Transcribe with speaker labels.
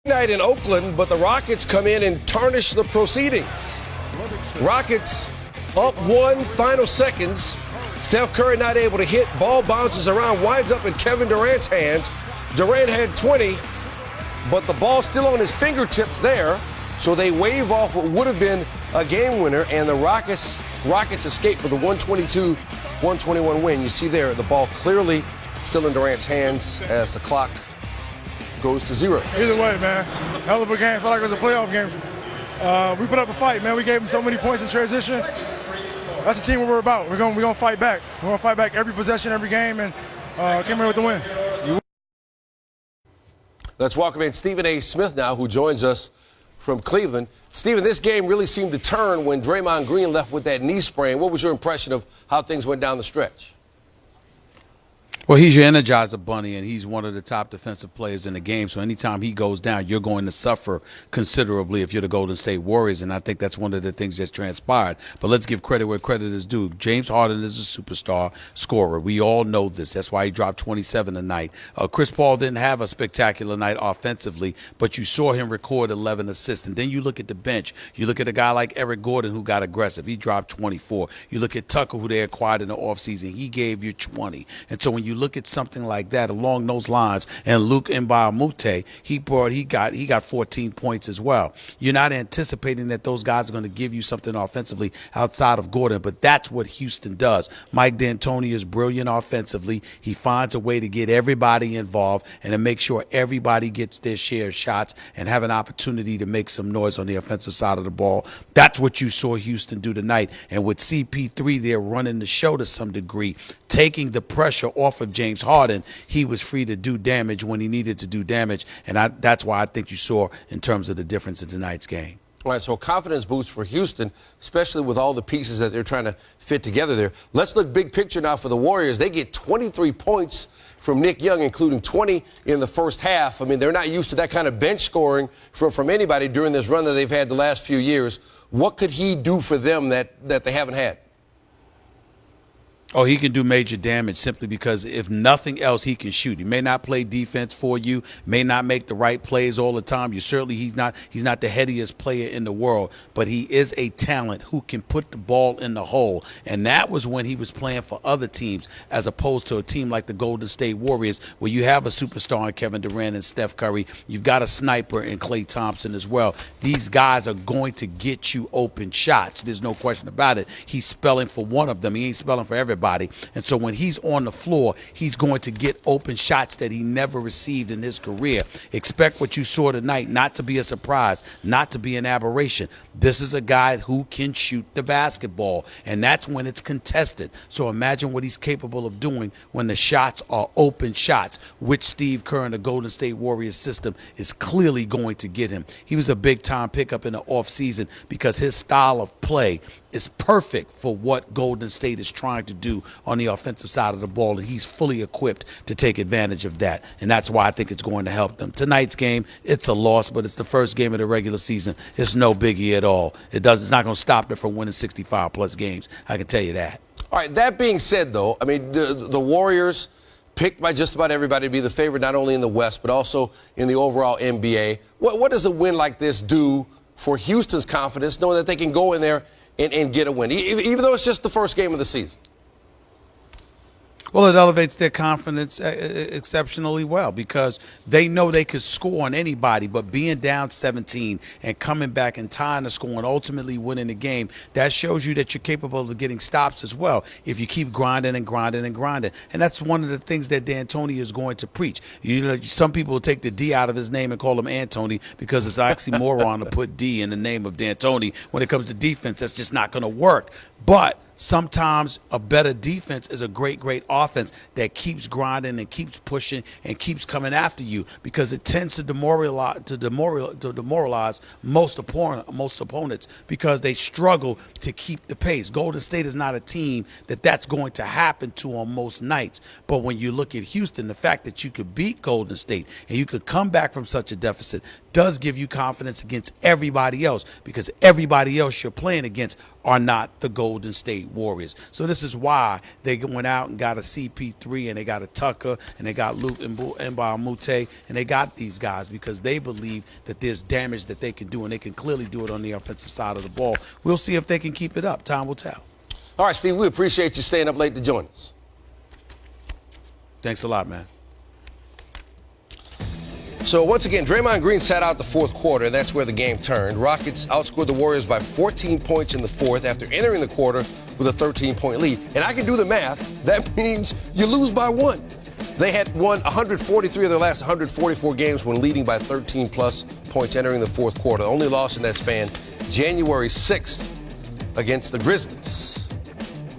Speaker 1: Night in Oakland, but the Rockets come in and tarnish the proceedings. Rockets up one, final seconds. Steph Curry not able to hit. Ball bounces around, winds up in Kevin Durant's hands. Durant had 20, but the ball still on his fingertips there. So they wave off what would have been a game winner, and the Rockets escape with a 122-121 win. You see there, the ball clearly still in Durant's hands as the clock goes to zero.
Speaker 2: Either way, man, hell of a game. Felt like it was a playoff game. We put up a fight, man. We gave them so many points in transition. That's the team we're about. We're gonna fight back. We're gonna fight back every possession, every game, and came here with the win.
Speaker 1: Let's welcome in Stephen A. Smith now, who joins us from Cleveland. Stephen, this game really seemed to turn when Draymond Green left with that knee sprain. What was your impression of how things went down the stretch?
Speaker 3: Well, he's your Energizer Bunny, and he's one of the top defensive players in the game. So anytime he goes down, you're going to suffer considerably if you're the Golden State Warriors, and I think that's one of the things that's transpired. But let's give credit where credit is due. James Harden is a superstar scorer. We all know this. That's why he dropped 27 tonight. Chris Paul didn't have a spectacular night offensively, but you saw him record 11 assists. And then you look at the bench. You look at a guy like Eric Gordon, who got aggressive. He dropped 24. You look at Tucker, who they acquired in the offseason. He gave you 20. And so when you look at something like that along those lines, and Luke Mbamute, he got 14 points as well. You're not anticipating that those guys are going to give you something offensively outside of Gordon, but that's what Houston does. Mike D'Antoni is brilliant offensively. He finds a way to get everybody involved and to make sure everybody gets their share of shots and have an opportunity to make some noise on the offensive side of the ball. That's what you saw Houston do tonight. And with CP3, they're running the show to some degree, taking the pressure off of James Harden. He was free to do damage when he needed to do damage, and that's why I think you saw in terms of the difference in tonight's game.
Speaker 1: All right, so confidence boost for Houston, especially with all the pieces that they're trying to fit together there. Let's look big picture now for the Warriors. They get 23 points from Nick Young, including 20 in the first half. I mean, they're not used to that kind of bench scoring from anybody during this run that they've had the last few years. What could he do for them that they haven't had?
Speaker 3: Oh, he can do major damage simply because if nothing else, he can shoot. He may not play defense for you, may not make the right plays all the time. He's not the headiest player in the world, but he is a talent who can put the ball in the hole. And that was when he was playing for other teams as opposed to a team like the Golden State Warriors, where you have a superstar in Kevin Durant and Steph Curry. You've got a sniper in Klay Thompson as well. These guys are going to get you open shots. There's no question about it. He's spelling for one of them. He ain't spelling for everybody. And so when he's on the floor, he's going to get open shots that he never received in his career. Expect what you saw tonight not to be a surprise, not to be an aberration. This is a guy who can shoot the basketball, and that's when it's contested. So imagine what he's capable of doing when the shots are open shots, which Steve Kerr and the Golden State Warriors system is clearly going to get him. He was a big-time pickup in the offseason because his style of play is perfect for what Golden State is trying to do on the offensive side of the ball, and he's fully equipped to take advantage of that, and that's why I think it's going to help them. Tonight's game, it's a loss, but it's the first game of the regular season. It's no biggie at all. It's not going to stop them from winning 65-plus games. I can tell you that.
Speaker 1: All right, that being said, though, I mean, the Warriors picked by just about everybody to be the favorite not only in the West but also in the overall NBA. What does a win like this do for Houston's confidence, knowing that they can go in there and get a win, even though it's just the first game of the season?
Speaker 3: Well, it elevates their confidence exceptionally well because they know they could score on anybody, but being down 17 and coming back and tying the score and ultimately winning the game, that shows you that you're capable of getting stops as well if you keep grinding and grinding and grinding. And that's one of the things that D'Antoni is going to preach. You know, some people will take the D out of his name and call him Anthony because it's an oxymoron to put D in the name of D'Antoni. When it comes to defense, that's just not going to work. But sometimes a better defense is a great offense that keeps grinding and keeps pushing and keeps coming after you because it tends to demoralize most opponents because they struggle to keep the pace. Golden State is not a team that's going to happen to on most nights. But when you look at Houston, the fact that you could beat Golden State and you could come back from such a deficit does give you confidence against everybody else because everybody else you're playing against are not the Golden State State Warriors. So this is why they went out and got a CP3 and they got a Tucker and they got Luke Mbamute and they got these guys because they believe that there's damage that they can do, and they can clearly do it on the offensive side of the ball. We'll see if they can keep it up. Time will tell.
Speaker 1: All right, Steve, we appreciate you staying up late to join us.
Speaker 3: Thanks a lot, man.
Speaker 1: So once again, Draymond Green sat out the fourth quarter, and that's where the game turned. Rockets outscored the Warriors by 14 points in the fourth after entering the quarter with a 13-point lead. And I can do the math. That means you lose by 1. They had won 143 of their last 144 games when leading by 13-plus points entering the fourth quarter. The only loss in that span, January 6th against the Grizzlies.